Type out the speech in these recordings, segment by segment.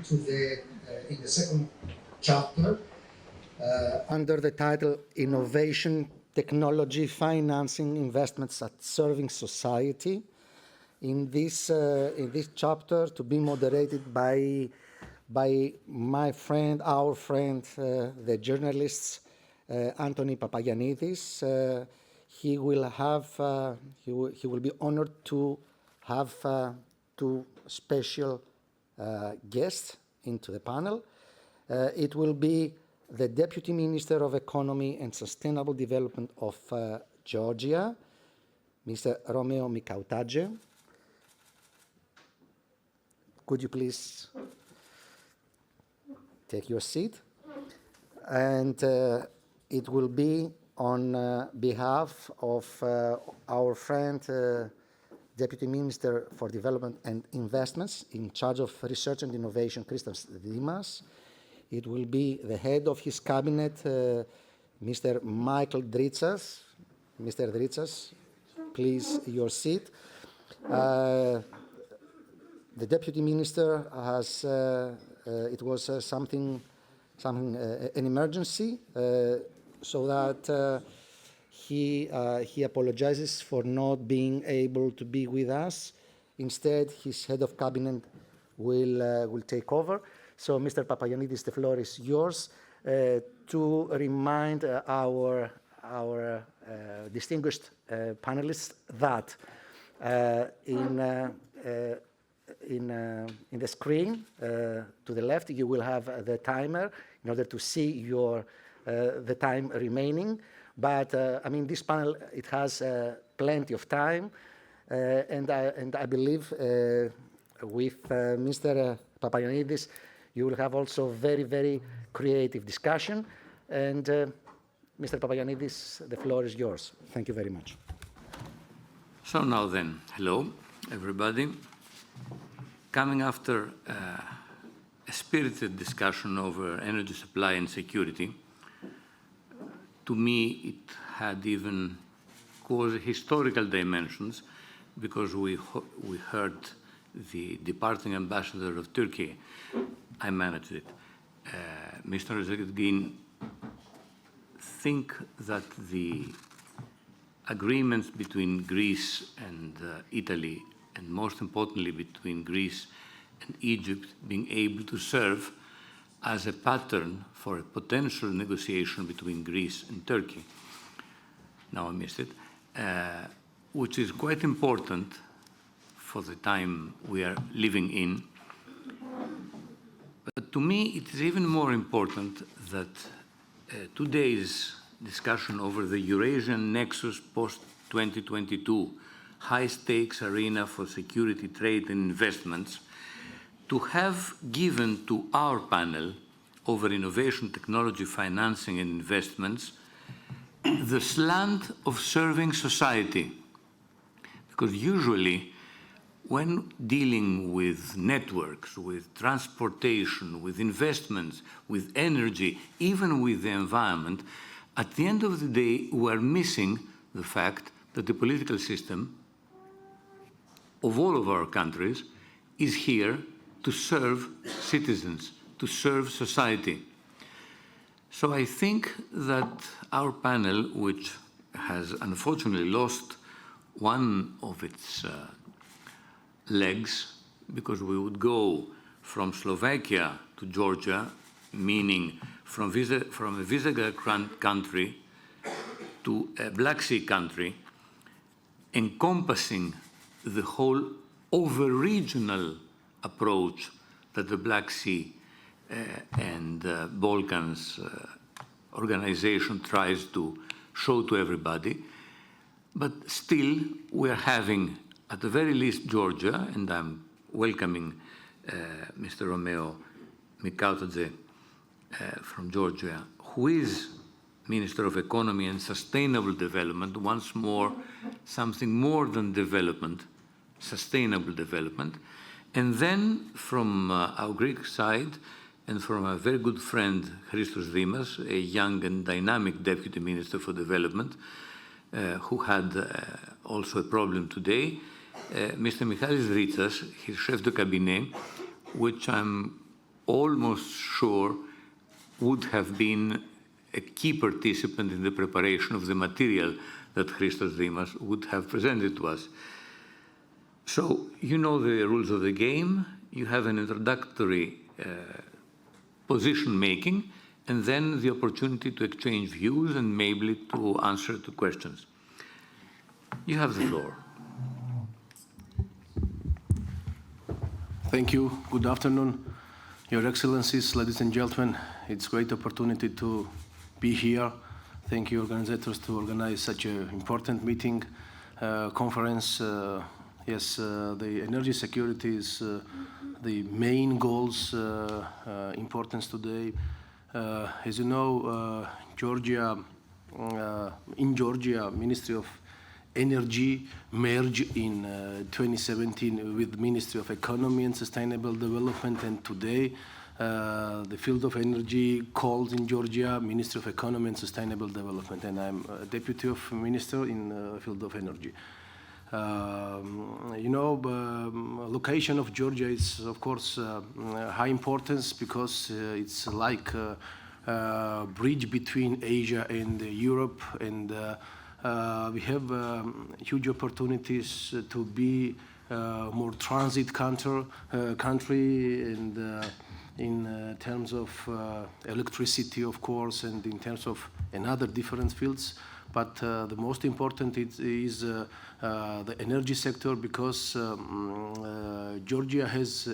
to in the second chapter under the title Innovation, Technology, Financing, Investments at Serving Society. In this chapter, to be moderated by my friend, our friend, the journalist Anthony Papayannides. He will be honored to have two special guests into the panel. It will be the Deputy Minister of Economy and Sustainable Development of Georgia, Mr. Romeo Mikautadze. Could you please take your seat? And it will be on behalf of our friend, Deputy Minister for Development and Investments in charge of Research and Innovation, Christos Dimas. It will be the head of his cabinet, Mr. Michael Dritsas. Mr. Dritsas, please, your seat. The Deputy Minister has, it was an emergency, so that he apologizes for not being able to be with us. Instead, his head of cabinet will take over. So, Mr. Papayannides, the floor is yours to remind our distinguished panelists that in the screen to the left, you will have the timer in order to see the time remaining. But I mean, this panel, it has plenty of time, and I believe with Mr. Papayannides, you will have also very, very creative discussion. And Mr. Papayannides, the floor is yours. Thank you very much. So now then, hello, everybody. Coming after a spirited discussion over energy supply and security, to me it had even caused historical dimensions, because we heard the departing ambassador of Turkey. I managed it. Mr. Rezegin, think that the agreements between Greece and Italy, and most importantly between Greece and Egypt, being able to serve as a pattern for a potential negotiation between Greece and Turkey. Now I missed it, which is quite important for the time we are living in. But to me, it is even more important that today's discussion over the Eurasian nexus post-2022 high-stakes arena for security, trade and investments, to have given to our panel over innovation, technology, financing and investments the slant of serving society. Because usually when dealing with networks, with transportation, with investments, with energy, even with the environment, at the end of the day, we are missing the fact that the political system of all of our countries is here to serve citizens, to serve society. So I think that our panel, which has unfortunately lost one of its legs, because we would go from Slovakia to Georgia, meaning from a Visegrad country to a Black Sea country, encompassing the whole over-regional approach that the Black Sea and Balkans organization tries to show to everybody. But still, we are having, at the very least, Georgia, and I'm welcoming Mr. Romeo Mikautadze from Georgia, who is Minister of Economy and Sustainable Development, once more, something more than development, sustainable development. And then from our Greek side, and from a very good friend, Christos Dimas, a young and dynamic Deputy Minister for Development, who had also a problem today, Mr. Michalis Dritsas, his chef de cabinet, which I'm almost sure would have been a key participant in the preparation of the material that Christos Dimas would have presented to us. So you know the rules of the game. You have an introductory position making, and then the opportunity to exchange views and maybe to answer to questions. You have the floor. Thank you. Good afternoon, Your Excellencies, ladies and gentlemen. It's a great opportunity to be here. Thank you, organizers, to organize such an important meeting, conference. Yes, the energy security is the main goals, importance today. As you know, in Georgia, Ministry of Energy merged in 2017 with Ministry of Economy and Sustainable Development, and today the field of energy called in Georgia Ministry of Economy and Sustainable Development, and I'm a Deputy of Minister in field of energy. You know, location of Georgia is, of course, high importance because it's like a bridge between Asia and Europe, and we have huge opportunities to be more transit country, and in terms of electricity, of course, and in terms of another different fields. But the most important is the energy sector, because Georgia has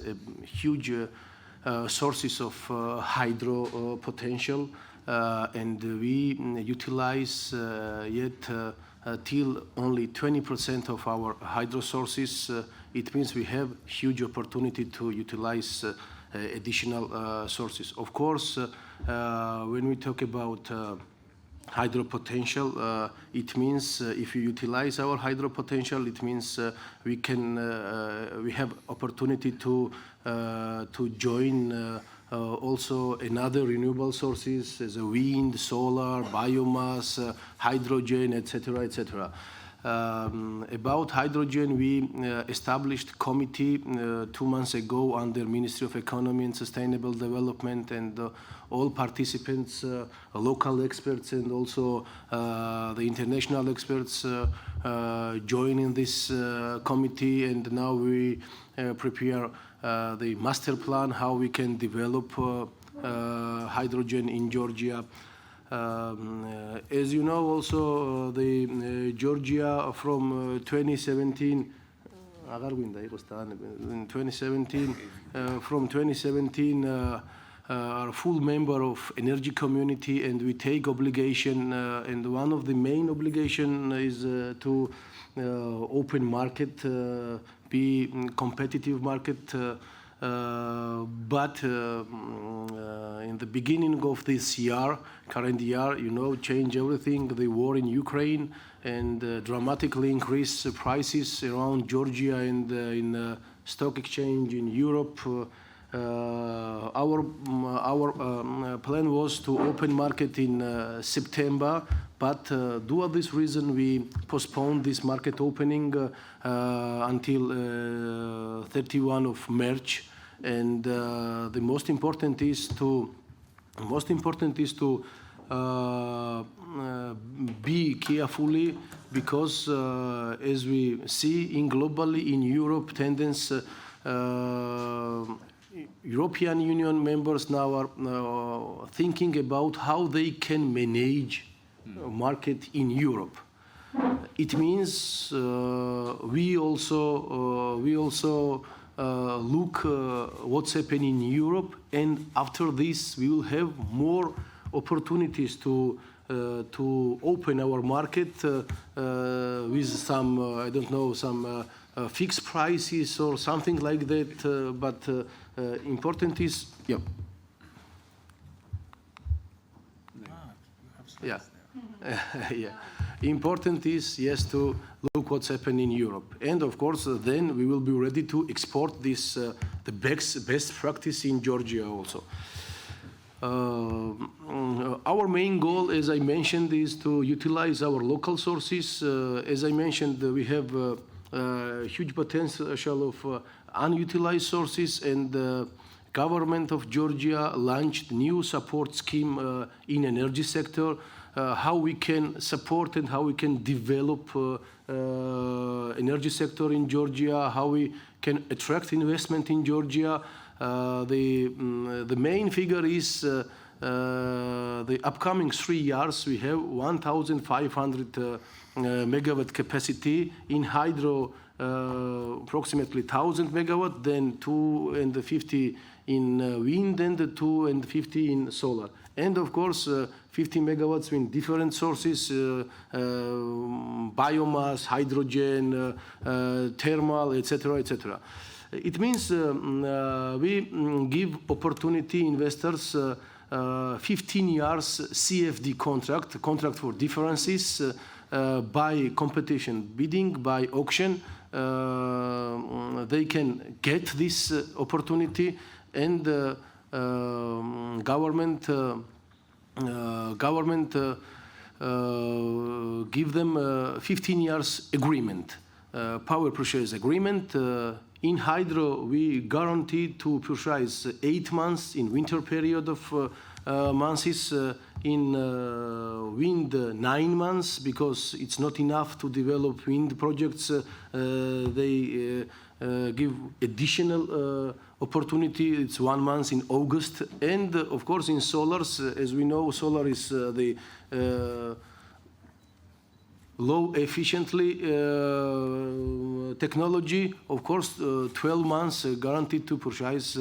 huge sources of hydro potential, and we utilize yet till only 20% of our hydro sources. It means we have huge opportunity to utilize additional sources. Of course, when we talk about hydro potential, it means if you utilize our hydro potential, it means we have opportunity to join also another renewable sources as a wind, solar, biomass, hydrogen, etc., etc. About hydrogen, we established committee 2 months ago under Ministry of Economy and Sustainable Development, and all participants, local experts and also the international experts join in this committee, and now we prepare the master plan how we can develop hydrogen in Georgia. As you know, also the Georgia from 2017. In 2017, from 2017, are full member of energy community, and we take obligation, and one of the main obligation is to open market, be competitive market. But in the beginning of this year, current year, you know, change everything, the war in Ukraine, and dramatically increase prices around Georgia and in stock exchange in Europe. Our plan was to open market in September, but due to this reason we postponed this market opening until 31 of March. And the most important is to be carefully, because as we see in globally in Europe tendency, European Union members now are thinking about how they can manage market in Europe. It means we also look what's happening in Europe, and after this we will have more opportunities to open our market with some I don't know, some fixed prices or something like that. But important is important is, yes, to look what's happening in Europe, and of course then we will be ready to export this the best practice in Georgia also. Our main goal, as I mentioned, is to utilize our local sources. As I mentioned, we have huge potential of unutilized sources, and government of Georgia launched new support scheme in energy sector, how we can support and how we can develop energy sector in Georgia, how we can attract investment in Georgia. The main figure is the upcoming 3 years, we have 1,500 megawatt capacity in hydro, approximately 1,000 megawatt, then 250 in wind, and 250 in solar. And of course, 50 megawatts in different sources, biomass, hydrogen, thermal, etc., etc. It means we give opportunity investors 15 years CFD contract for differences by competition bidding, by auction. They can get this opportunity, and government give them 15 years agreement, power purchase agreement. In hydro, we guarantee to purchase 8 months in winter period of months, in wind 9 months, because it's not enough to develop wind projects. They give additional opportunity. It's 1 month in August. And of course in solars, as we know, solar is the low efficiently technology. Of course, 12 months guaranteed to purchase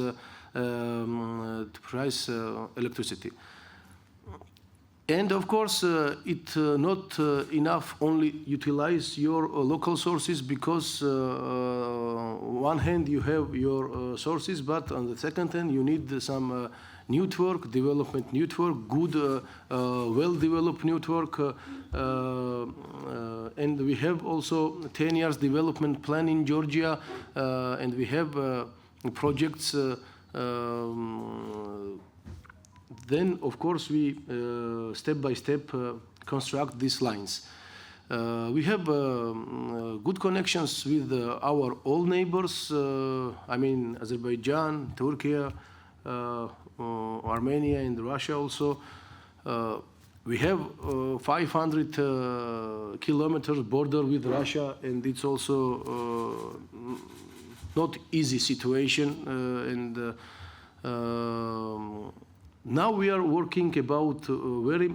electricity. And of course, it's not enough only utilize your local sources, because one hand you have your sources, but on the second hand you need some network, development network, good, well-developed network. And we have also 10 years development plan in Georgia, and we have projects. Then, of course, we step by step construct these lines. We have good connections with our all neighbors. I mean, Azerbaijan, Turkey, Armenia, and Russia also. We have 500 kilometers border with Russia, and it's also not easy situation. Now we are working about a very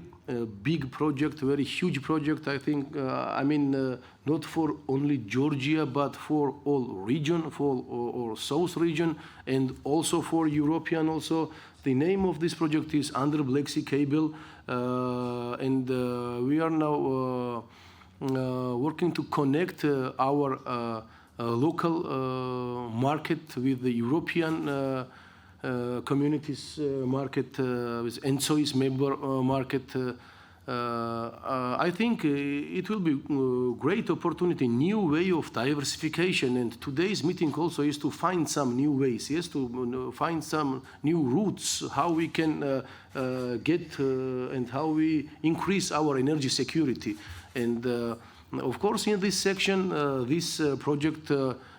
big project, very huge project. I think, I mean, not for only Georgia, but for all region, for or South region, and also for European also. The name of this project is Under Black Sea Cable, and we are now working to connect our local market with the European communities market, with ENSOI's member market. I think it will be a great opportunity, new way of diversification. And today's meeting also is to find some new ways, yes, to find some new routes, how we can get and how we increase our energy security. And of course, in this section, this project,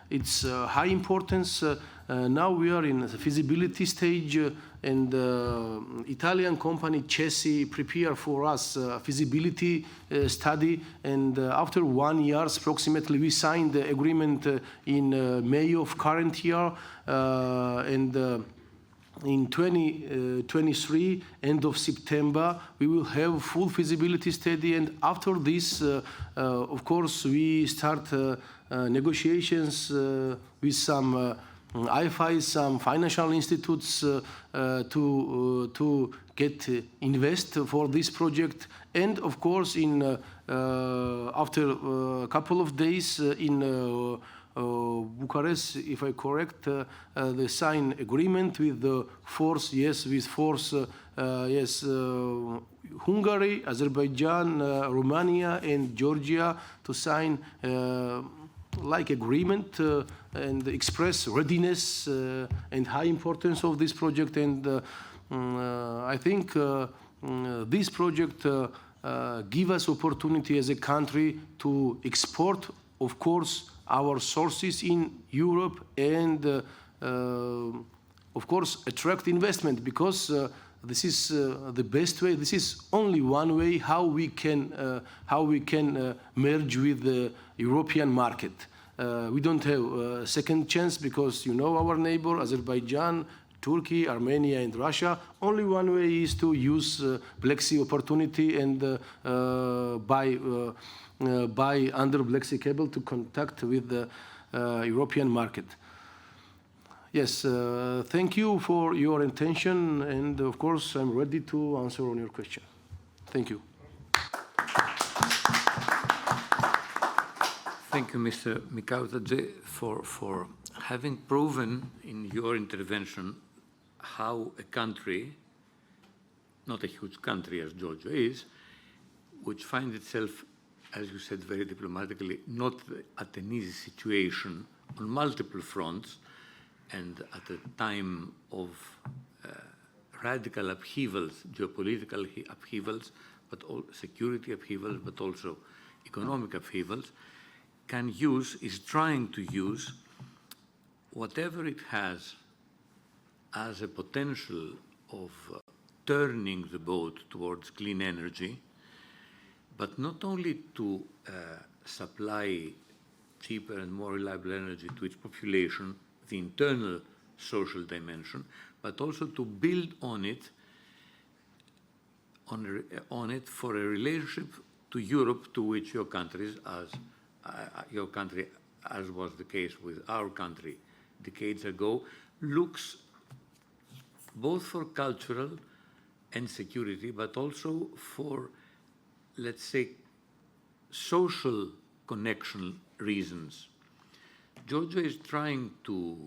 it's high importance. Now we are in the feasibility stage, and Italian company Chessi prepare for us a feasibility study, and after 1 year approximately we signed the agreement in May of current year, and in 2023, end of September, we will have full feasibility study, and after this, of course, we start negotiations with some IFIs, some financial institutes to get invest for this project. And of course, in after a couple of days in Bucharest, if I correct, they sign agreement with the force, yes, with force, yes, Hungary, Azerbaijan, Romania, and Georgia to sign like agreement and express readiness and high importance of this project. And I think this project give us opportunity as a country to export, of course, our sources in Europe, and of course, attract investment, because this is the best way. This is only one way how we can merge with the European market. We don't have a second chance, because you know our neighbor, Azerbaijan, Turkey, Armenia, and Russia. Only one way is to use Black Sea opportunity and buy under Black Sea cable to contact with the European market. Yes, thank you for your attention, and of course I'm ready to answer on your question. Thank you. Thank you, Mr. Mikautadze, for having proven in your intervention how a country, not a huge country as Georgia is, which finds itself, as you said very diplomatically, not at an easy situation on multiple fronts, and at a time of radical upheavals, geopolitical upheavals, but security upheavals, but also economic upheavals, is trying to use whatever it has as a potential of turning the boat towards clean energy, but not only to supply cheaper and more reliable energy to its population, the internal social dimension, but also to build on it for a relationship to Europe, to which your country, as was the case with our country decades ago, looks both for cultural and security, but also for, let's say, social connection reasons. Georgia is trying to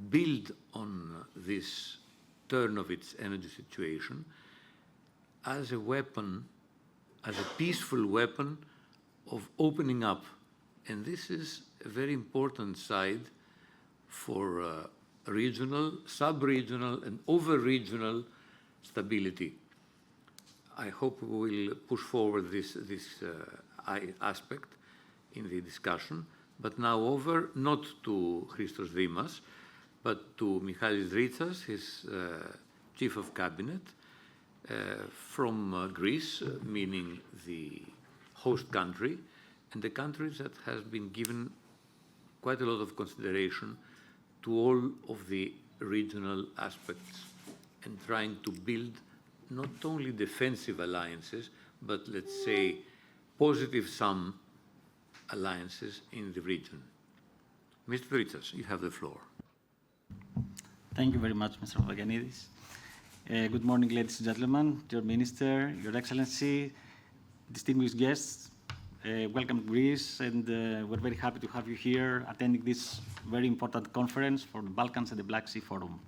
build on this turn of its energy situation as a weapon, as a peaceful weapon of opening up. And this is a very important side for regional, sub-regional, and over-regional stability. I hope we will push forward this aspect in the discussion. But now over, not to Christos Dimas, but to Mikautadze Dritsas, his chief of cabinet, from Greece, meaning the host country, and the country that has been given quite a lot of consideration to all of the regional aspects, and trying to build not only defensive alliances, but let's say positive sum alliances in the region. Mr. Dritsas, you have the floor. Thank you very much, Mr. Papayannides. Good morning, ladies and gentlemen, dear Minister, Your Excellency, distinguished guests. Welcome to Greece, and we're very happy to have you here attending this very important conference for the Balkans and the Black Sea Forum.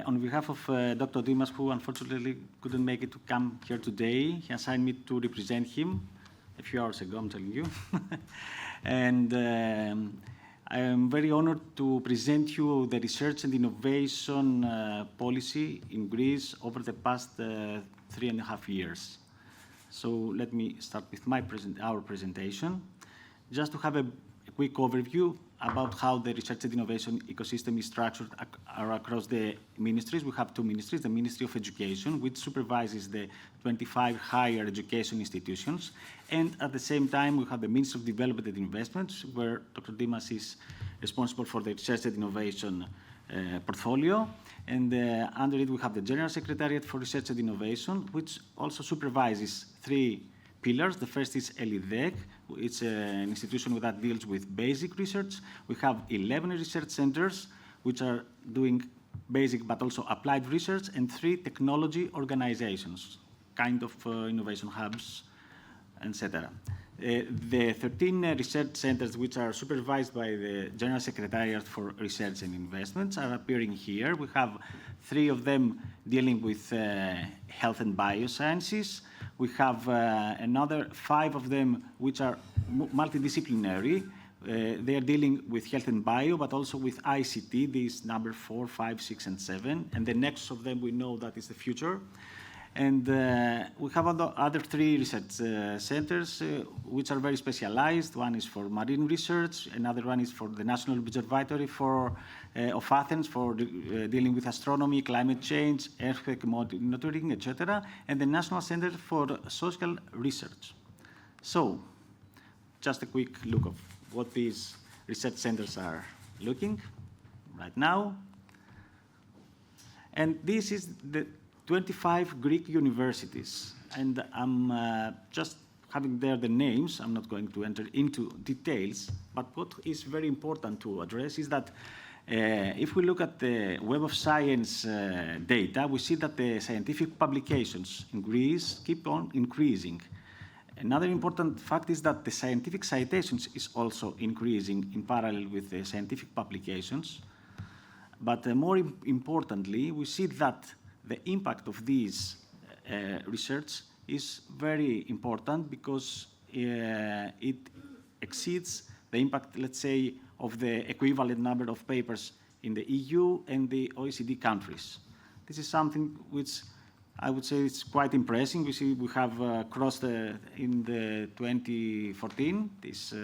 On behalf of Dr. Dimas, who unfortunately couldn't make it to come here today, he assigned me to represent him a few hours ago, I'm telling you. And I am very honored to present you the research and innovation policy in Greece over the past 3.5 years. So let me start with our presentation. Just to have a quick overview about how the research and innovation ecosystem is structured across the ministries. We have two ministries, the Ministry of Education, which supervises the 25 higher education institutions, and at the same time we have the Ministry of Development and Investments, where Dr. Dimas is responsible for the research and innovation portfolio, and under it we have the General Secretariat for Research and Innovation, which also supervises 3 pillars. The first is ELIDEC. It's an institution that deals with basic research. We have 11 research centers, which are doing basic but also applied research, and 3 technology organizations, kind of innovation hubs, etc. The 13 research centers, which are supervised by the General Secretariat for Research and Investments, are appearing here. We have 3 of them dealing with health and biosciences. We have another 5 of them which are multidisciplinary. They are dealing with health and bio, but also with ICT, these number 4, 5, 6, and 7. And the next of them we know that is the future. And we have other three research centers which are very specialized. One is for marine research, another one is for the National Observatory of Athens for dealing with astronomy, climate change, earthquake monitoring, etc., and the National Center for Social Research. So, just a quick look of what these research centers are looking right now. And this is the 25 Greek universities, and I'm just having there the names. I'm not going to enter into details, but what is very important to address is that if we look at the Web of Science data, we see that the scientific publications in Greece keep on increasing. Another important fact is that the scientific citations is also increasing in parallel with the scientific publications. But more importantly, we see that the impact of these research is very important because it exceeds the impact, let's say, of the equivalent number of papers in the EU and the OECD countries. This is something which I would say is quite impressive. We see we have crossed in the 2014 this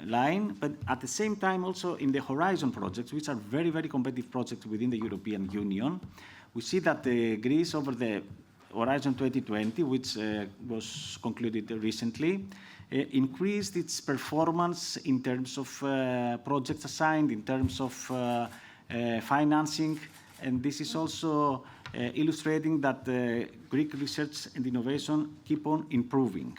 line, but at the same time also in the Horizon projects, which are very, very competitive projects within the European Union, we see that Greece over the Horizon 2020, which was concluded recently, increased its performance in terms of projects assigned, in terms of financing, and this is also illustrating that Greek research and innovation keep on improving.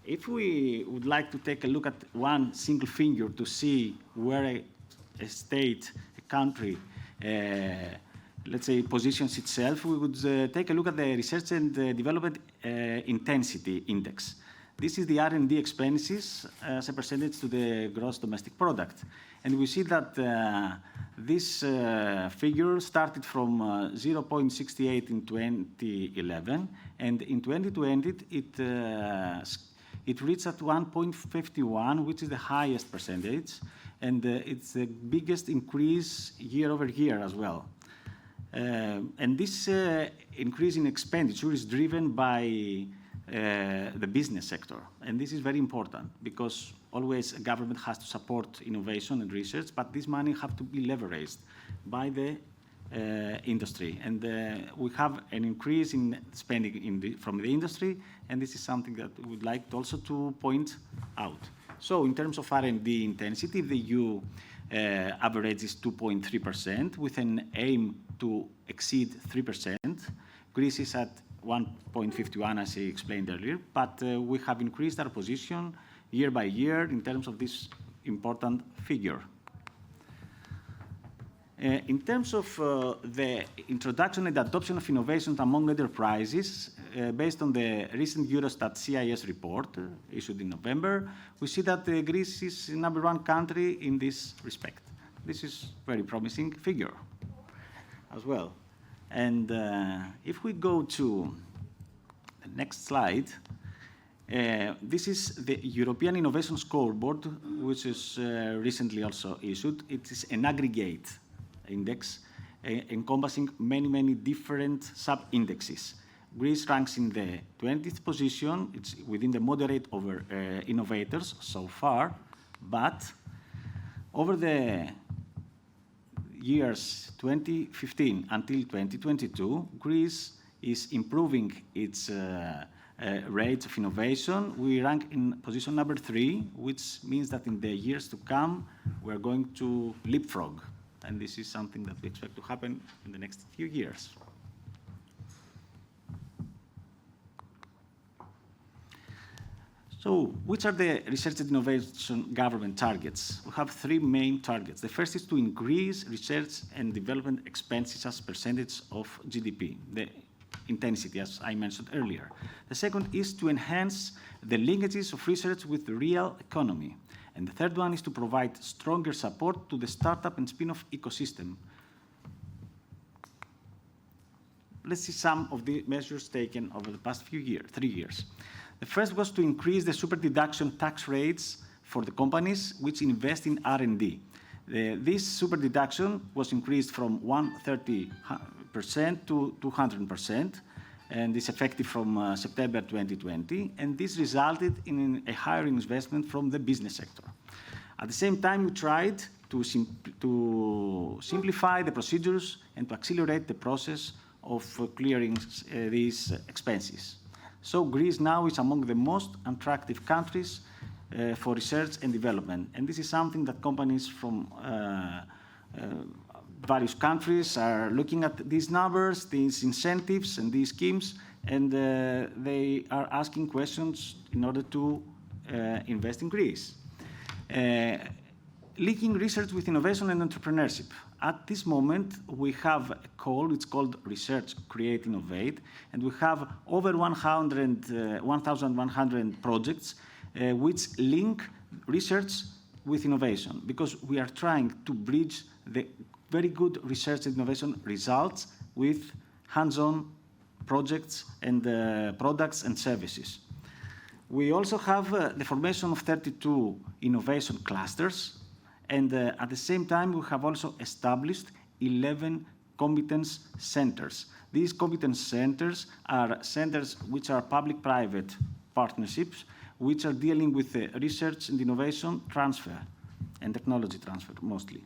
If we would like to take a look at one single figure to see where a state, a country, let's say, positions itself, we would take a look at the Research and Development Intensity Index. This is the R&D expenses as a percentage to the gross domestic product. And we see that this figure started from 0.68 in 2011, and in 2020 it reached at 1.51, which is the highest percentage, and it's the biggest increase year over year as well. And this increase in expenditure is driven by the business sector, and this is very important because always a government has to support innovation and research, but this money have to be leveraged by the industry, and we have an increase in spending from the industry, and this is something that we would like also to point out. So in terms of R&D intensity, the EU average is 2.3% with an aim to exceed 3%. Greece is at 1.51, as I explained earlier, but we have increased our position year by year in terms of this important figure. In terms of the introduction and adoption of innovations among enterprises, based on the recent Eurostat CIS report issued in November, we see that Greece is the #1 country in this respect. This is a very promising figure as well. And if we go to the next slide, this is the European Innovation Scoreboard, which is recently also issued. It is an aggregate index encompassing many, many different sub-indexes. Greece ranks in the 20th position. It's within the moderate over innovators so far, but over the years 2015 until 2022, Greece is improving its rates of innovation. We rank in position #3, which means that in the years to come, we're going to leapfrog. And this is something that we expect to happen in the next few years. So, which are the research and innovation government targets? We have 3 main targets. The first is to increase research and development expenses as percentage of GDP, the intensity, as I mentioned earlier. The second is to enhance the linkages of research with the real economy. And the third one is to provide stronger support to the startup and spin-off ecosystem. Let's see some of the measures taken over the past 3 years. The first was to increase the super deduction tax rates for the companies which invest in R&D. This super deduction was increased from 130% to 200%, and is effective from September 2020, and this resulted in a higher investment from the business sector. At the same time, we tried to simplify the procedures and to accelerate the process of clearing these expenses. So Greece now is among the most attractive countries for research and development, and this is something that companies from various countries are looking at these numbers, these incentives, and these schemes, and they are asking questions in order to invest in Greece. Linking research with innovation and entrepreneurship. At this moment, we have a call, it's called Research, Create, Innovate, and we have over 1,100 projects which link research with innovation, because we are trying to bridge the very good research and innovation results with hands-on projects and products and services. We also have the formation of 32 innovation clusters, and at the same time we have also established 11 competence centers. These competence centers are centers which are public-private partnerships, which are dealing with research and innovation transfer and technology transfer mostly.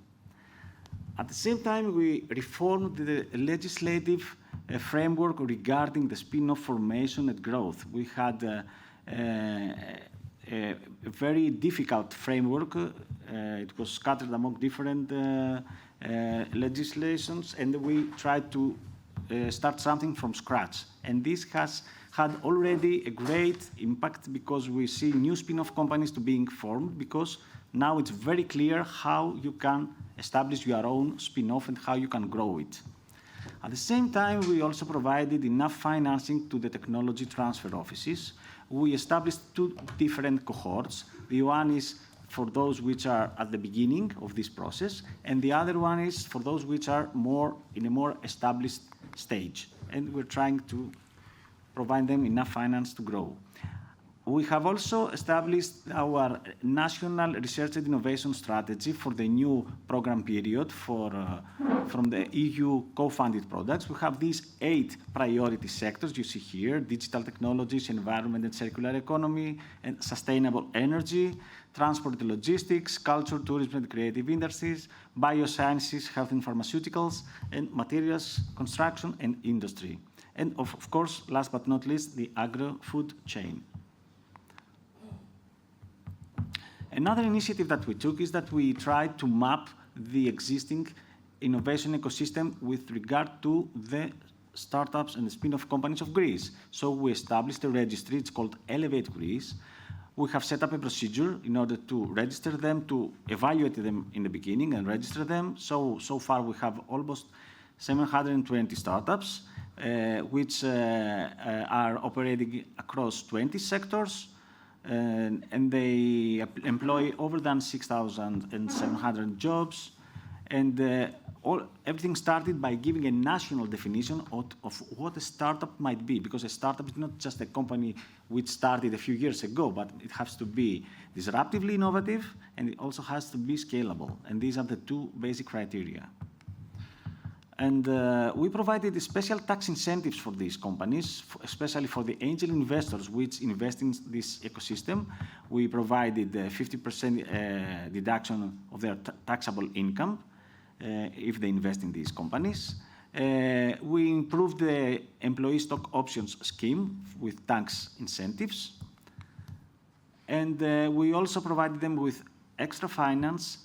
At the same time, we reformed the legislative framework regarding the spin-off formation and growth. We had a very difficult framework. It was scattered among different legislations, and we tried to start something from scratch. And this has had already a great impact, because we see new spin-off companies being formed, because now it's very clear how you can establish your own spin-off and how you can grow it. At the same time, we also provided enough financing to the technology transfer offices. We established two different cohorts. The one is for those which are at the beginning of this process, and the other one is for those which are in a more established stage. And we're trying to provide them enough finance to grow. We have also established our national research and innovation strategy for the new program period from the EU co-funded products. We have these 8 priority sectors you see here: digital technologies, environment and circular economy, and sustainable energy, transport and logistics, culture, tourism and creative industries, biosciences, health and pharmaceuticals, and materials, construction and industry. And of course, last but not least, the agro-food chain. Another initiative that we took is that we tried to map the existing innovation ecosystem with regard to the startups and the spin-off companies of Greece. So we established a registry, it's called Elevate Greece. We have set up a procedure in order to register them, to evaluate them in the beginning and register them. So far we have almost 720 startups, which are operating across 20 sectors. And they employ over than 6,700 jobs. And everything started by giving a national definition of what a startup might be, because a startup is not just a company which started a few years ago, but it has to be disruptively innovative, and it also has to be scalable. And these are the two basic criteria. And we provided special tax incentives for these companies, especially for the angel investors which invest in this ecosystem. We provided a 50% deduction of their taxable income if they invest in these companies. We improved the employee stock options scheme with tax incentives. And we also provided them with extra finance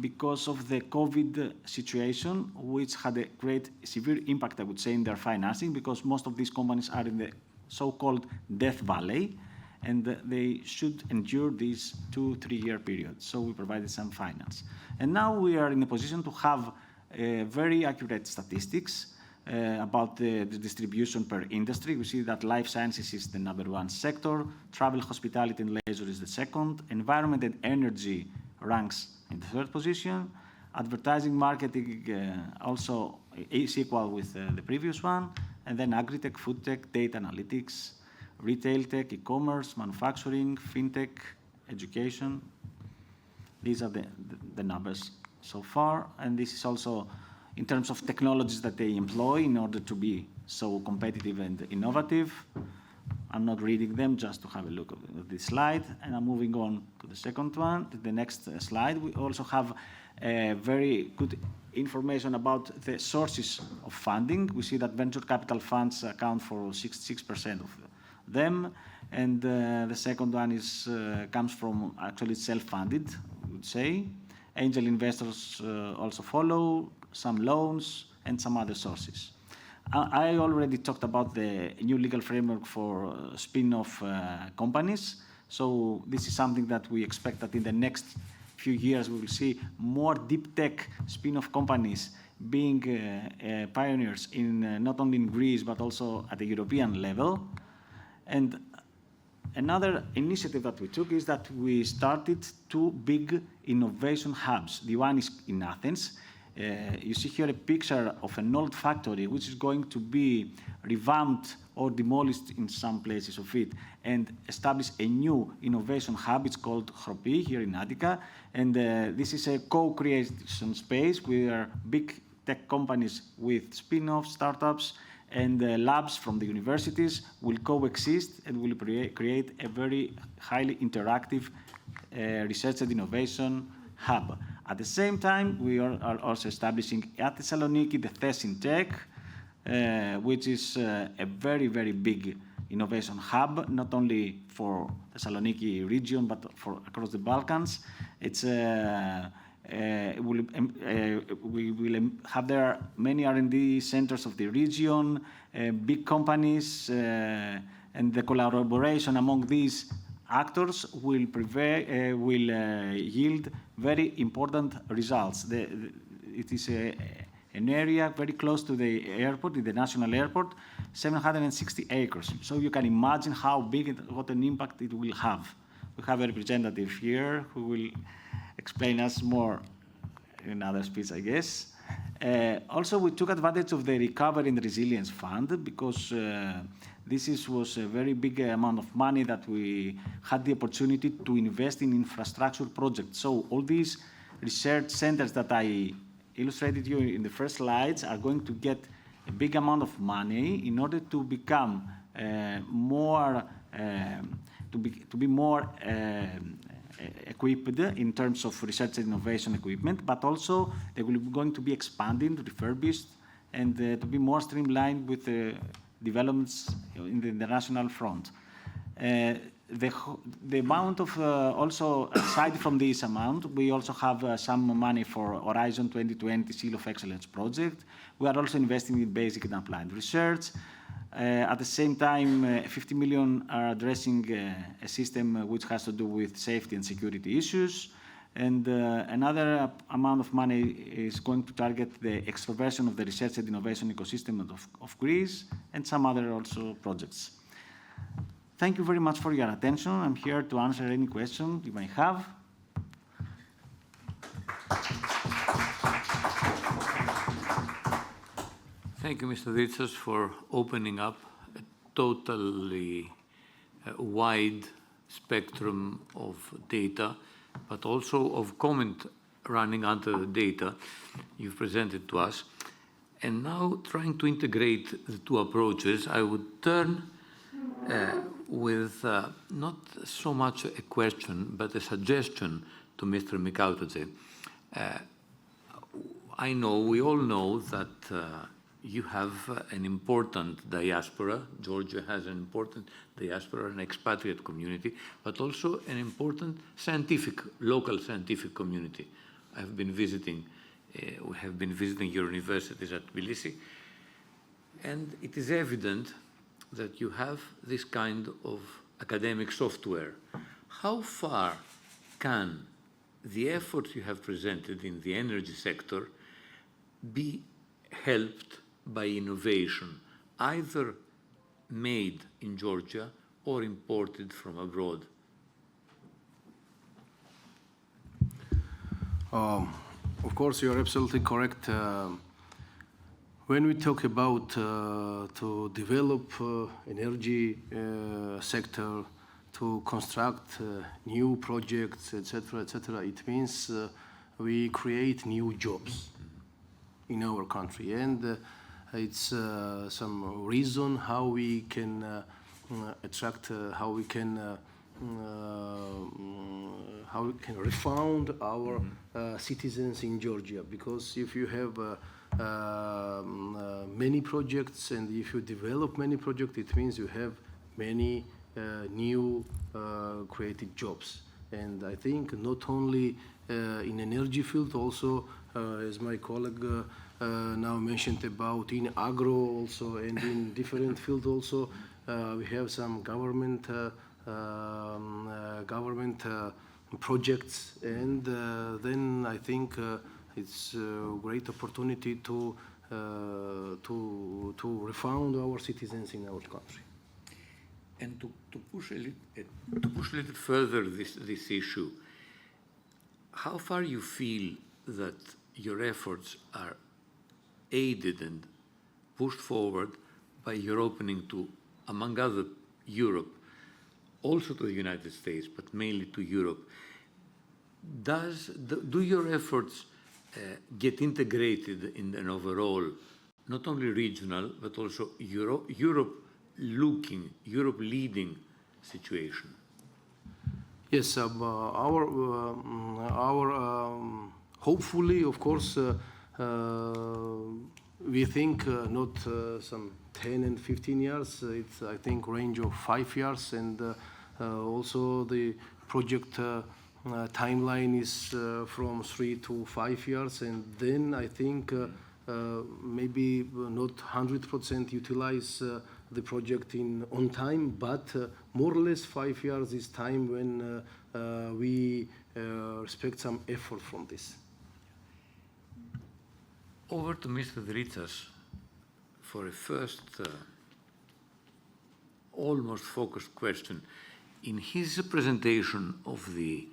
because of the COVID situation, which had a great severe impact, I would say, in their financing, because most of these companies are in the so-called death valley, and they should endure this 2-3 year period. So we provided some finance. And now we are in a position to have very accurate statistics about the distribution per industry. We see that life sciences is the #1 sector, travel, hospitality, and leisure is the second, environment and energy ranks in the 3rd position. Advertising, marketing also is equal with the previous one. And then agri-tech, food tech, data analytics, retail tech, e-commerce, manufacturing, fintech, education. These are the numbers so far, and this is also in terms of technologies that they employ in order to be so competitive and innovative. I'm not reading them, just to have a look at this slide, and I'm moving on to the second one, to the next slide. We also have very good information about the sources of funding. We see that venture capital funds account for 66% of them, and the second one is comes from actually self-funded, we would say. Angel investors also follow, some loans, and some other sources. I already talked about the new legal framework for spin-off companies. So this is something that we expect that in the next few years we will see more deep tech spin-off companies being pioneers in not only in Greece but also at the European level. And another initiative that we took is that we started 2 big innovation hubs. The one is in Athens. You see here a picture of an old factory which is going to be revamped or demolished in some places of it and establish a new innovation hub. It's called Chropi here in Attica. And this is a co-creation space where big tech companies with spin-off startups and labs from the universities will coexist and will create a very highly interactive research and innovation hub. At the same time, we are also establishing at Thessaloniki the Thesin Tech, which is a very, very big innovation hub, not only for Thessaloniki region, but for across the Balkans. It's we will have there many R&D centers of the region, big companies, and the collaboration among these actors will yield very important results. It is an area very close to the airport, the national airport, 760 acres. So you can imagine how big and what an impact it will have. We have a representative here who will explain us more in another speech, I guess. Also, we took advantage of the Recovery and Resilience Fund because this was a very big amount of money that we had the opportunity to invest in infrastructure projects. So all these research centers that I illustrated you in the first slides are going to get a big amount of money in order to become more equipped in terms of research and innovation equipment, but also they will be going to be expanded, refurbished, and to be more streamlined with the developments in the international front. The amount of, also aside from this amount, we also have some money for Horizon 2020 Seal of Excellence project. We are also investing in basic and applied research. At the same time, 50 million are addressing a system which has to do with safety and security issues. And another amount of money is going to target the extroversion of the research and innovation ecosystem of Greece and some other also projects. Thank you very much for your attention. I'm here to answer any question you may have. Thank you, Mr. Dritsas, for opening up a totally wide spectrum of data, but also of comment running under the data you've presented to us. And now, trying to integrate the 2 approaches, I would turn with not so much a question, but a suggestion to Mr. Mikautadze. We all know that you have an important diaspora. Georgia has an important diaspora, an expatriate community, but also an important local scientific community. We have been visiting your universities at Tbilisi, and it is evident that you have this kind of academic software. How far can the efforts you have presented in the energy sector be helped by innovation, either made in Georgia or imported from abroad? Of course, you're absolutely correct. When we talk about to develop energy sector, to construct new projects, etc., it means we create new jobs in our country. And it's some reason how we can attract, how we can refound our citizens in Georgia. Because if you have many projects and if you develop many projects, it means you have many new created jobs. And I think not only in energy field, also as my colleague now mentioned about in agro also, and in different fields also, we have some government projects, and then I think it's a great opportunity to refound our citizens in our country. And to push a little further this issue, how far you feel that your efforts are aided and pushed forward by your opening to, among other, Europe, also to the United States, but mainly to Europe. Do your efforts get integrated in an overall, not only regional, but also Europe-looking, Europe-leading situation? Yes, hopefully, of course, we think not some 10 and 15 years. It's, I think, range of 5 years, and also the project timeline is from 3 to 5 years, and then I think maybe not 100% utilize the project on time, but more or less 5 years is time when we expect some effort from this. Over to Mr. Dritsas for a first almost focused question. In his presentation of the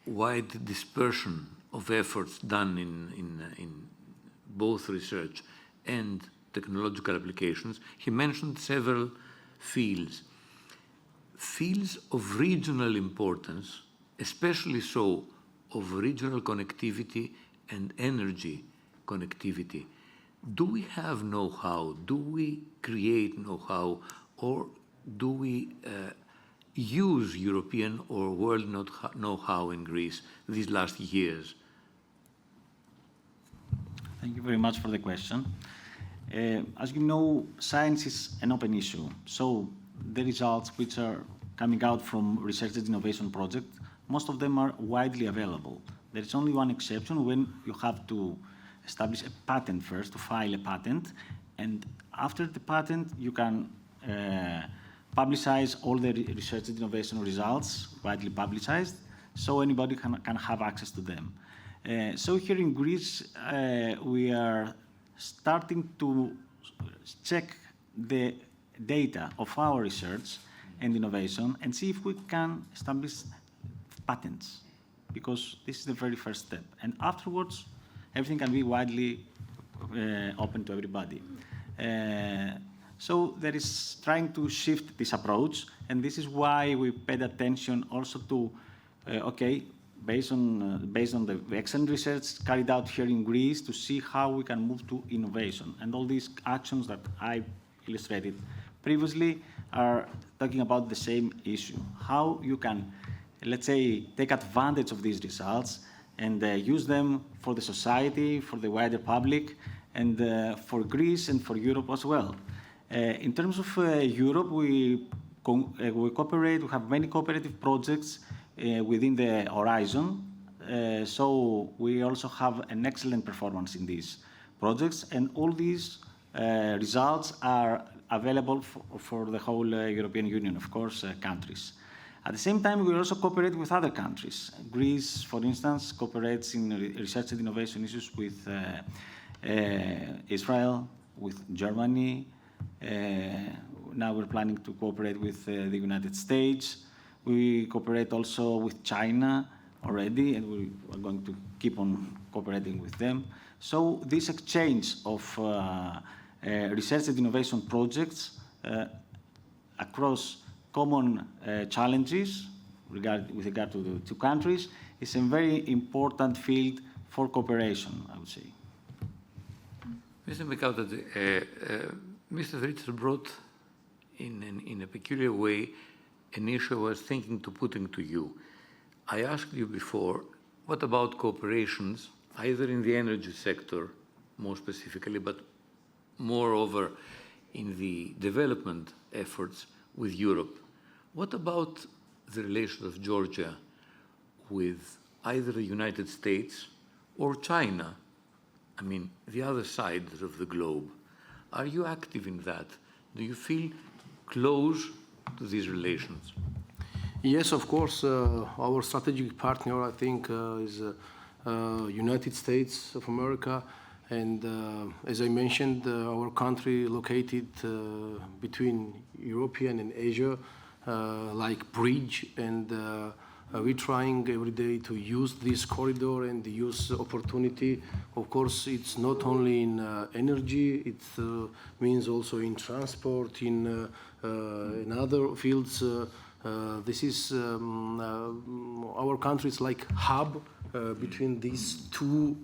wide dispersion of efforts done in both research and technological applications, he mentioned several fields of regional importance, especially so of regional connectivity and energy connectivity. Do we have know-how? Do we create know-how? Or do we use European or world know-how in Greece these last years? Thank you very much for the question. As you know, science is an open issue. So the results which are coming out from research and innovation projects, most of them are widely available. There is only one exception when you have to establish a patent first, to file a patent, and after the patent you can publicize all the research and innovation results, widely publicized, so anybody can have access to them. So here in Greece, we are starting to check the data of our research and innovation and see if we can establish patents, because this is the very first step. And afterwards, everything can be widely open to everybody. So there is trying to shift this approach, and this is why we paid attention also to, based on the excellent research carried out here in Greece, to see how we can move to innovation. And all these actions that I illustrated previously are talking about the same issue. How you can, let's say, take advantage of these results and use them for the society, for the wider public, and for Greece and for Europe as well. In terms of Europe, we cooperate, we have many cooperative projects within the horizon. So we also have an excellent performance in these projects, and all these results are available for the whole European Union, of course, countries. At the same time, we also cooperate with other countries. Greece, for instance, cooperates in research and innovation issues with Israel, with Germany. Now we're planning to cooperate with the United States. We cooperate also with China already, and we are going to keep on cooperating with them. So this exchange of research and innovation projects across common challenges with regard to the two countries is a very important field for cooperation, I would say. Mr. Mikautadze, Mr. Dritsas brought in a peculiar way an issue I was thinking to putting to you. I asked you before, what about cooperations, either in the energy sector, more specifically, but moreover in the development efforts with Europe? What about the relations of Georgia with either the United States or China? I mean, the other side of the globe. Are you active in that? Do you feel close to these relations? Yes, of course. Our strategic partner, I think, is United States of America. And as I mentioned, our country located between European and Asia, like bridge, and we're trying every day to use this corridor and use opportunity. Of course, it's not only in energy, it means also in transport, in other fields. This is our country is like hub between these two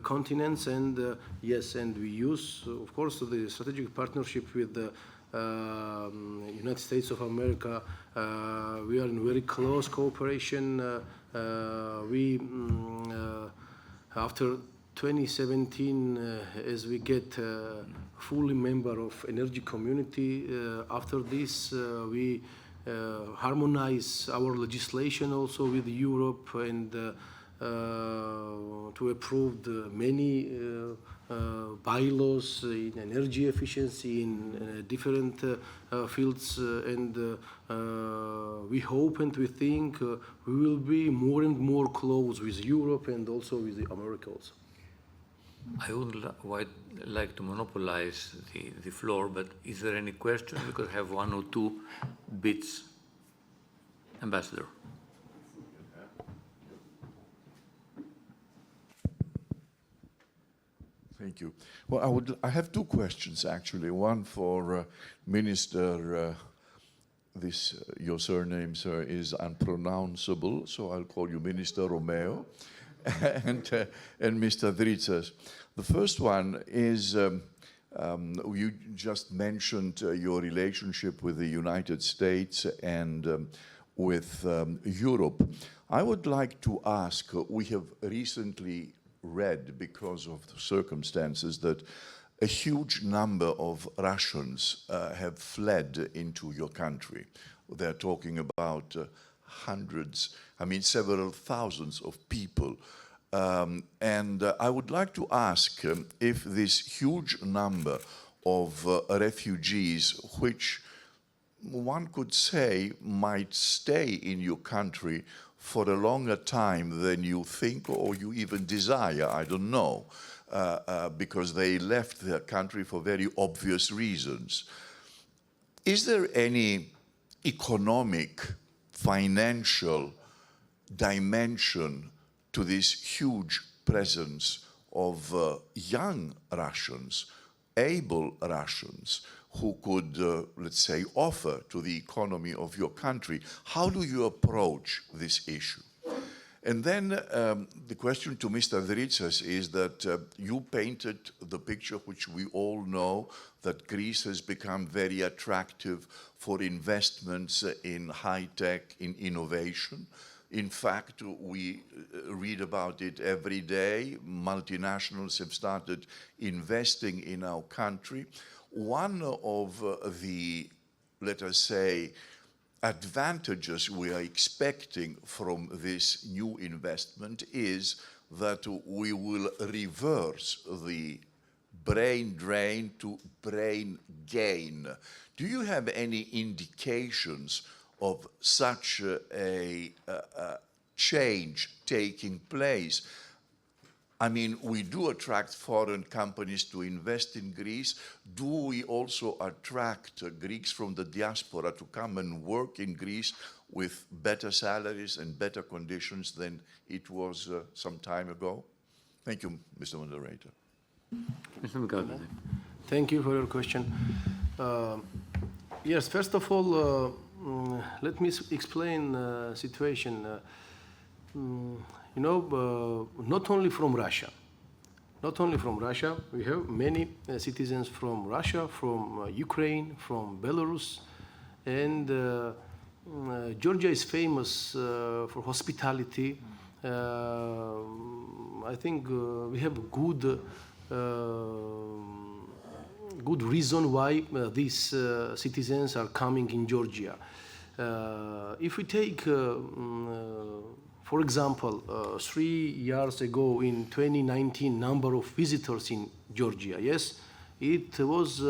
continents, and yes, and we use, of course, the strategic partnership with the United States of America. We are in very close cooperation. We after 2017, as we get fully member of energy community, after this we harmonize our legislation also with Europe, and to approve many bylaws in energy efficiency in different fields, and we hope and we think we will be more and more close with Europe and also with the Americans. I would like to monopolize the floor, but is there any question? We could have one or two bits. Ambassador. Thank you. Well, I have two questions, actually. One for Minister, your surname, sir, is unpronounceable, so I'll call you Minister Romeo, and Mr. Dritsas. The first one is, you just mentioned your relationship with the United States and with Europe. I would like to ask, we have recently read, because of the circumstances, that a huge number of Russians have fled into your country. They're talking about hundreds, I mean several thousands of people. And I would like to ask if this huge number of refugees, which one could say might stay in your country for a longer time than you think or you even desire, I don't know, because they left their country for very obvious reasons. Is there any economic, financial dimension to this huge presence of young Russians, able Russians, who could, let's say, offer to the economy of your country? How do you approach this issue? And then the question to Mr. Dritsas is that you painted the picture which we all know, that Greece has become very attractive for investments in high-tech, in innovation. In fact, we read about it every day. Multinationals have started investing in our country. One of the, let us say, advantages we are expecting from this new investment is that we will reverse the brain drain to brain gain. Do you have any indications of such a change taking place? I mean, we do attract foreign companies to invest in Greece. Do we also attract Greeks from the diaspora to come and work in Greece with better salaries and better conditions than it was some time ago? Thank you, Mr. Moderator. Mr. Mikautadze. Thank you for your question. Yes, first of all, let me explain the situation. not only from Russia. Not only from Russia, we have many citizens from Russia, from Ukraine, from Belarus, and Georgia is famous for hospitality. I think we have good reason why these citizens are coming in Georgia. If we take, for example, 3 years ago in 2019, number of visitors in Georgia, yes, it was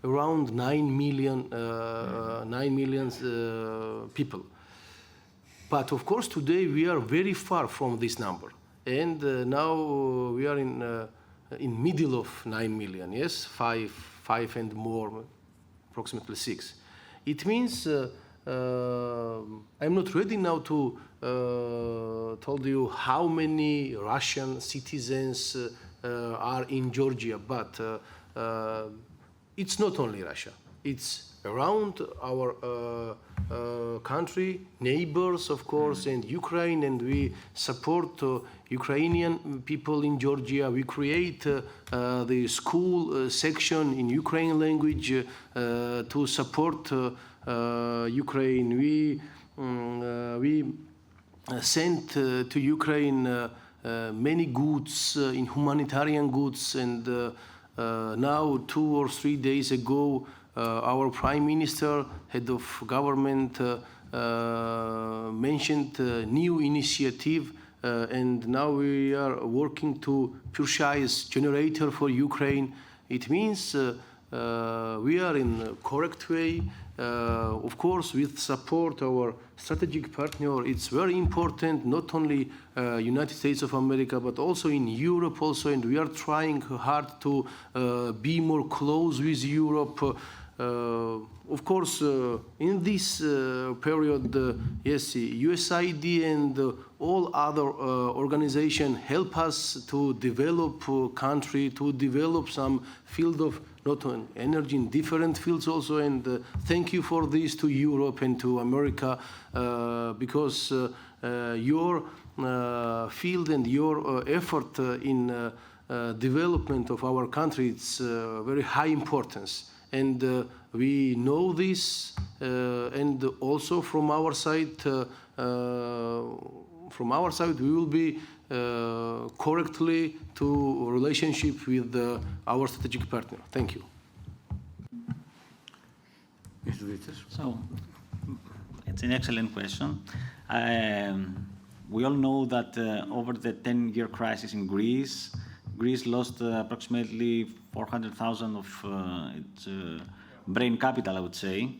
around 9 million people. But of course, today we are very far from this number, and now we are in middle of 9 million, yes, five and more, approximately 6. It means I'm not ready now to tell you how many Russian citizens are in Georgia, but it's not only Russia. It's around our country, neighbors, of course, and Ukraine, and we support Ukrainian people in Georgia. We create the school section in Ukrainian language to support Ukraine. We sent to Ukraine many goods, in humanitarian goods, and now 2 or 3 days ago, our Prime Minister, head of government, mentioned a new initiative, and now we are working to purchase generator for Ukraine. It means we are in a correct way. Of course, with support our strategic partner, it's very important, not only United States of America, but also in Europe also, and we are trying hard to be more close with Europe. Of course, in this period, yes, USAID and all other organizations help us to develop country, to develop some field of not only energy in different fields also, and thank you for this to Europe and to America, because your field and your effort in development of our country, it's very high importance. And we know this, and also from our side, we will be correctly to relationship with our strategic partner. Thank you. Mr. Dritsas. So, it's an excellent question. We all know that over the 10-year crisis in Greece lost approximately 400,000 of its brain capital, I would say,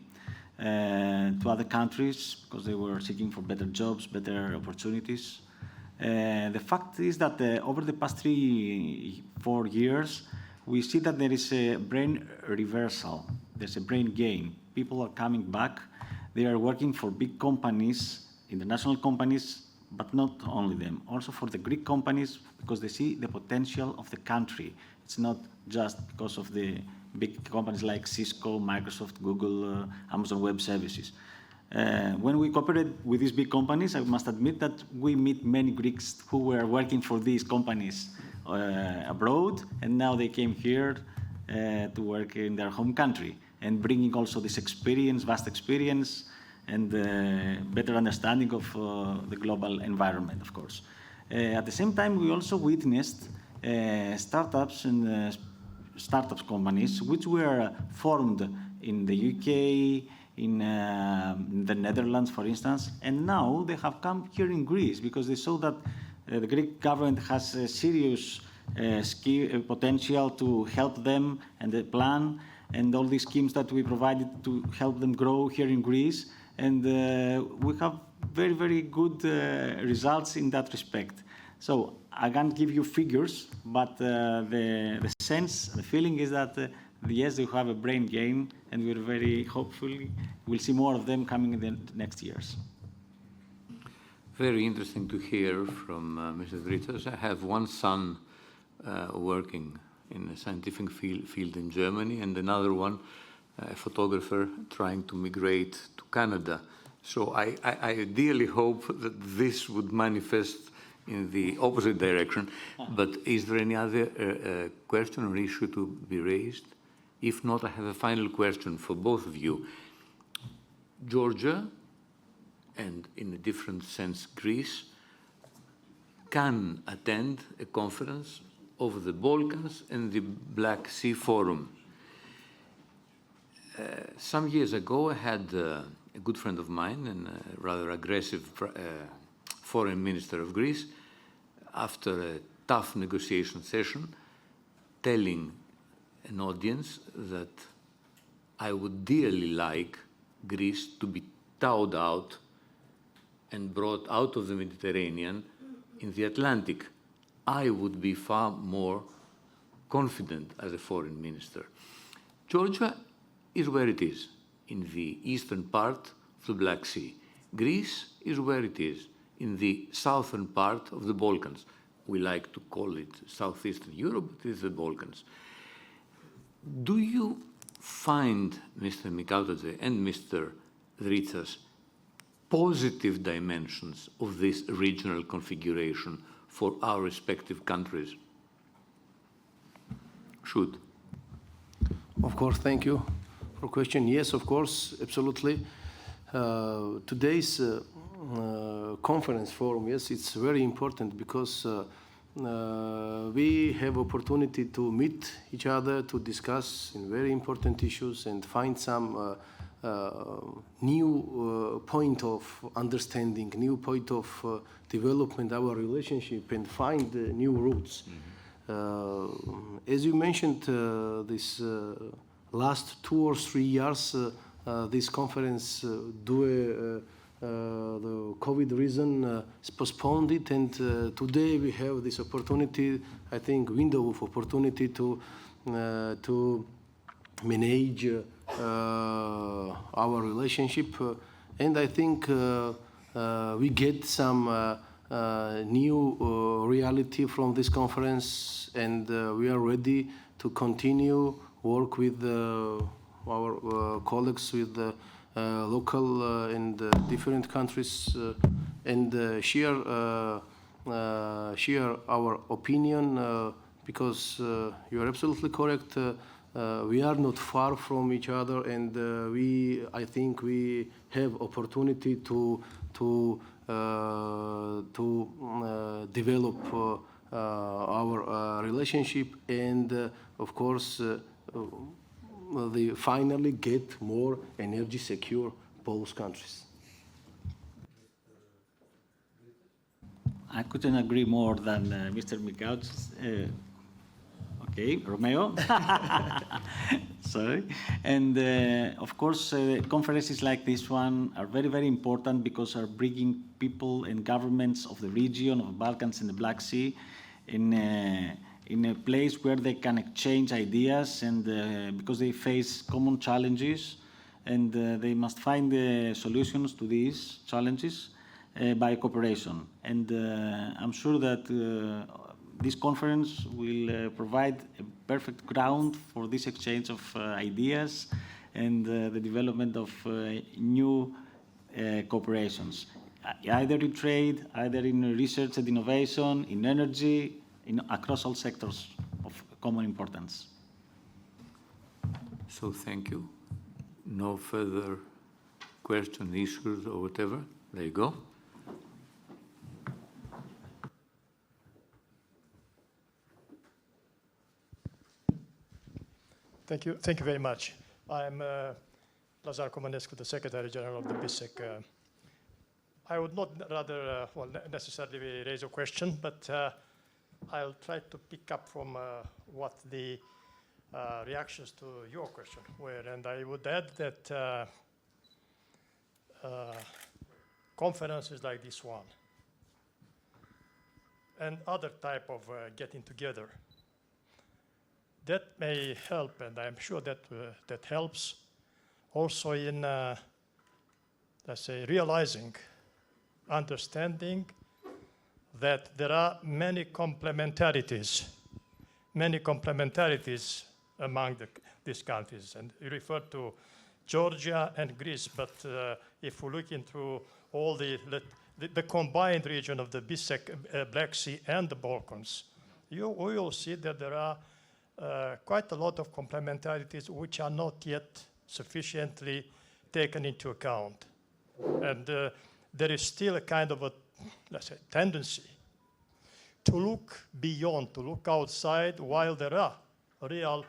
to other countries because they were seeking for better jobs, better opportunities. The fact is that over the past 3-4 years, we see that there is a brain reversal. There's a brain gain. People are coming back. They are working for big companies, international companies, but not only them. Also for the Greek companies, because they see the potential of the country. It's not just because of the big companies like Cisco, Microsoft, Google, Amazon Web Services. When we cooperate with these big companies, I must admit that we meet many Greeks who were working for these companies abroad, and now they came here to work in their home country, and bringing also this experience, vast experience, and better understanding of the global environment, of course. At the same time, we also witnessed startups and startups companies which were formed in the UK, in the Netherlands, for instance, and now they have come here in Greece because they saw that the Greek government has a serious potential to help them, and the plan and all these schemes that we provided to help them grow here in Greece. And we have very, very good results in that respect. So I can't give you figures, but the sense, the feeling is that yes, they have a brain gain, and we're very hopefully we'll see more of them coming in the next years. Very interesting to hear from Mr. Dritsas. I have one son working in a scientific field in Germany, and another one, a photographer, trying to migrate to Canada. So I ideally hope that this would manifest in the opposite direction. But is there any other question or issue to be raised? If not, I have a final question for both of you. Georgia, and in a different sense Greece, can attend a conference of the Balkans and the Black Sea Forum. Some years ago, I had a good friend of mine and a rather aggressive foreign minister of Greece, after a tough negotiation session, telling an audience that I would dearly like Greece to be towed out and brought out of the Mediterranean in the Atlantic. I would be far more confident as a foreign minister. Georgia is where it is, in the eastern part of the Black Sea. Greece is where it is, in the southern part of the Balkans. We like to call it Southeastern Europe, but it is the Balkans. Do you find, Mr. Mikautadze and Mr. Dritsas, positive dimensions of this regional configuration for our respective countries? Should. Of course, thank you for the question. Yes, of course, absolutely. Today's conference forum, yes, it's very important because we have opportunity to meet each other, to discuss in very important issues and find some new point of understanding, new point of development our relationship and find new routes. As you mentioned, this last 2 or 3 years, this conference, due the COVID reason, is postponed it, and today we have this opportunity, I think, window of opportunity to manage our relationship, and I think we get some new reality from this conference, and we are ready to continue work with our colleagues with the local and different countries and share our opinion because you are absolutely correct. We are not far from each other, and I think we have opportunity to develop our relationship, and of course they finally get more energy secure both countries. I couldn't agree more than Mr. Mikautadze. Okay, Romeo. Sorry. And of course, conferences like this one are very, very important because are bringing people and governments of the region of Balkans and the Black Sea in a place where they can exchange ideas, and because they face common challenges, and they must find solutions to these challenges by cooperation. And I'm sure that this conference will provide a perfect ground for this exchange of ideas and the development of new cooperations, either in trade, either in research and innovation, in energy, across all sectors of common importance. So thank you. No further questions, issues, or whatever. There you go. Thank you. Thank you very much. I'm Lazar Comanescu, the Secretary General of the BISEC. I would not rather necessarily raise a question, but I'll try to pick up from what the reactions to your question were. And I would add that conferences like this one and other type of getting together, that may help, and I'm sure that that helps also in, let's say, realizing, understanding that there are many complementarities among these countries. And you refer to Georgia and Greece, but if we look into all the combined region of the Black Sea and the Balkans, we will see that there are quite a lot of complementarities which are not yet sufficiently taken into account. And there is still a kind of a, let's say, tendency to look beyond, to look outside, while there are real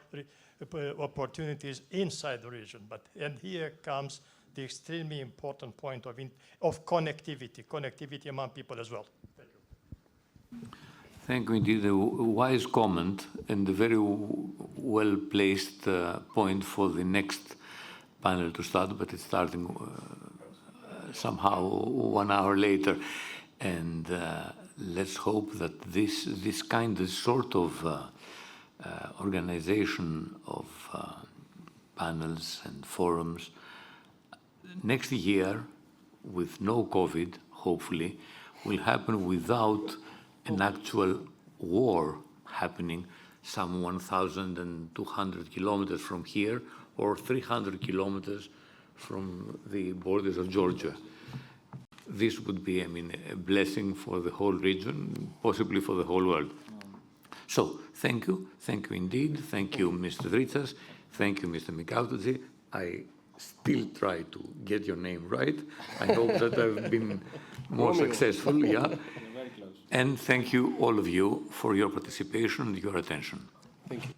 opportunities inside the region. And here comes the extremely important point of connectivity among people as well. Thank you. Thank you indeed. A wise comment and a very well-placed point for the next panel to start, but it's starting somehow 1 hour later. And let's hope that this kind of sort of organization of panels and forums next year, with no COVID, hopefully, will happen without an actual war happening some 1,200 kilometers from here or 300 kilometers from the borders of Georgia. This would be, I mean, a blessing for the whole region, possibly for the whole world. So, thank you indeed. Thank you, Mr. Dritsas. Thank you, Mr. Mikautadze. I still try to get your name right. I hope that I've been more successful, yeah. Very close. And thank you, all of you, for your participation and your attention. Thank you.